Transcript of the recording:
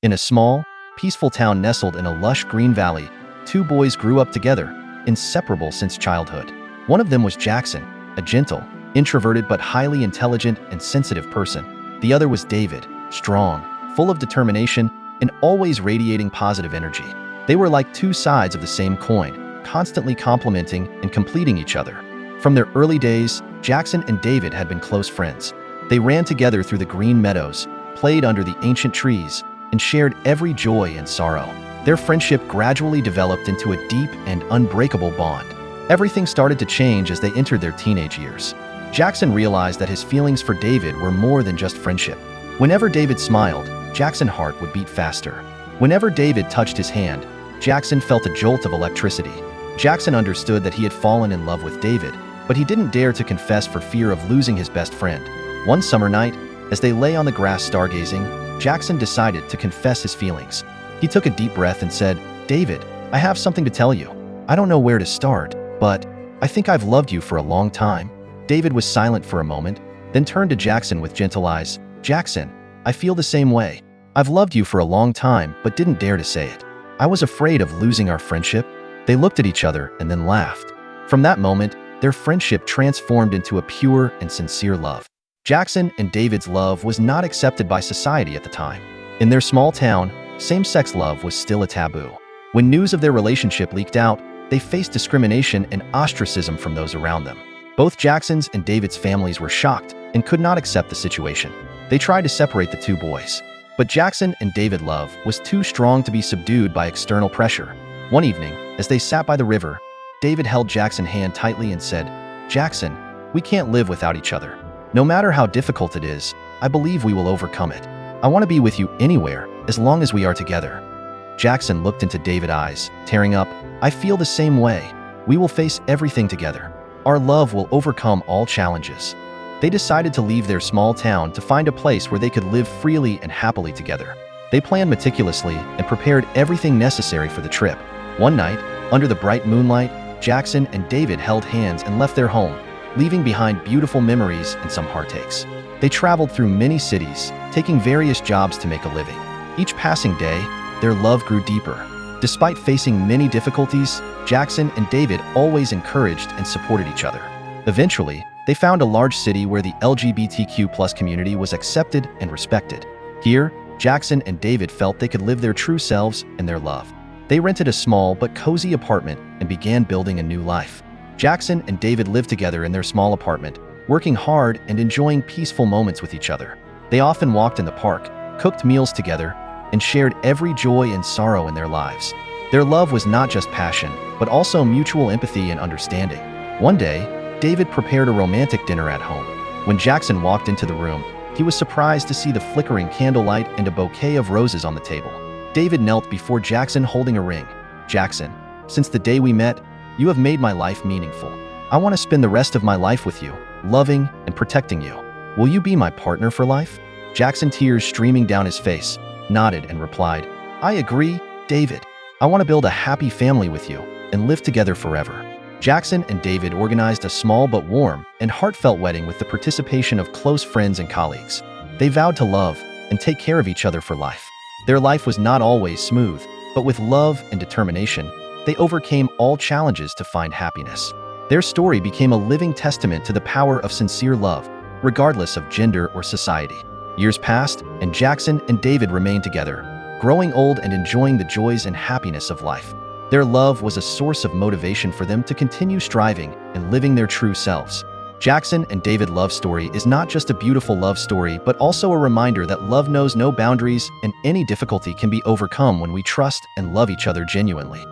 In a small, peaceful town nestled in a lush green valley, two boys grew up together, inseparable since childhood. One of them was Jackson, a gentle, introverted but highly intelligent and sensitive person. The other was David, strong, full of determination, and always radiating positive energy. They were like two sides of the same coin, constantly complementing and completing each other. From their early days, Jackson and David had been close friends. They ran together through the green meadows, played under the ancient trees, and shared every joy and sorrow. Their friendship gradually developed into a deep and unbreakable bond. Everything started to change as they entered their teenage years. Jackson realized that his feelings for David were more than just friendship. Whenever David smiled, Jackson's heart would beat faster. Whenever David touched his hand, Jackson felt a jolt of electricity. Jackson understood that he had fallen in love with David, but he didn't dare to confess for fear of losing his best friend. One summer night, as they lay on the grass stargazing, Jackson decided to confess his feelings. He took a deep breath and said, "David, I have something to tell you. I don't know where to start, but I think I've loved you for a long time." David was silent for a moment, then turned to Jackson with gentle eyes. "Jackson, I feel the same way. I've loved you for a long time, but didn't dare to say it. I was afraid of losing our friendship." They looked at each other and then laughed. From that moment, their friendship transformed into a pure and sincere love. Jackson and David's love was not accepted by society at the time. In their small town, same-sex love was still a taboo. When news of their relationship leaked out, they faced discrimination and ostracism from those around them. Both Jackson's and David's families were shocked and could not accept the situation. They tried to separate the two boys. But Jackson and David's love was too strong to be subdued by external pressure. One evening, as they sat by the river, David held Jackson's hand tightly and said, "Jackson, we can't live without each other. No matter how difficult it is, I believe we will overcome it. I want to be with you anywhere, as long as we are together." Jackson looked into David's eyes, tearing up. "I feel the same way. We will face everything together. Our love will overcome all challenges." They decided to leave their small town to find a place where they could live freely and happily together. They planned meticulously and prepared everything necessary for the trip. One night, under the bright moonlight, Jackson and David held hands and left their home, leaving behind beautiful memories and some heartaches. They traveled through many cities, taking various jobs to make a living. Each passing day, their love grew deeper. Despite facing many difficulties, Jackson and David always encouraged and supported each other. Eventually, they found a large city where the LGBTQ+ community was accepted and respected. Here, Jackson and David felt they could live their true selves and their love. They rented a small but cozy apartment and began building a new life. Jackson and David lived together in their small apartment, working hard and enjoying peaceful moments with each other. They often walked in the park, cooked meals together, and shared every joy and sorrow in their lives. Their love was not just passion, but also mutual empathy and understanding. One day, David prepared a romantic dinner at home. When Jackson walked into the room, he was surprised to see the flickering candlelight and a bouquet of roses on the table. David knelt before Jackson holding a ring. "Jackson, since the day we met, you have made my life meaningful. I want to spend the rest of my life with you, loving and protecting you. Will you be my partner for life?" Jackson, tears streaming down his face, nodded and replied, "I agree, David. I want to build a happy family with you and live together forever." Jackson and David organized a small but warm and heartfelt wedding with the participation of close friends and colleagues. They vowed to love and take care of each other for life. Their life was not always smooth, but with love and determination, they overcame all challenges to find happiness. Their story became a living testament to the power of sincere love, regardless of gender or society. Years passed, and Jackson and David remained together, growing old and enjoying the joys and happiness of life. Their love was a source of motivation for them to continue striving and living their true selves. Jackson and David's love story is not just a beautiful love story, but also a reminder that love knows no boundaries and any difficulty can be overcome when we trust and love each other genuinely.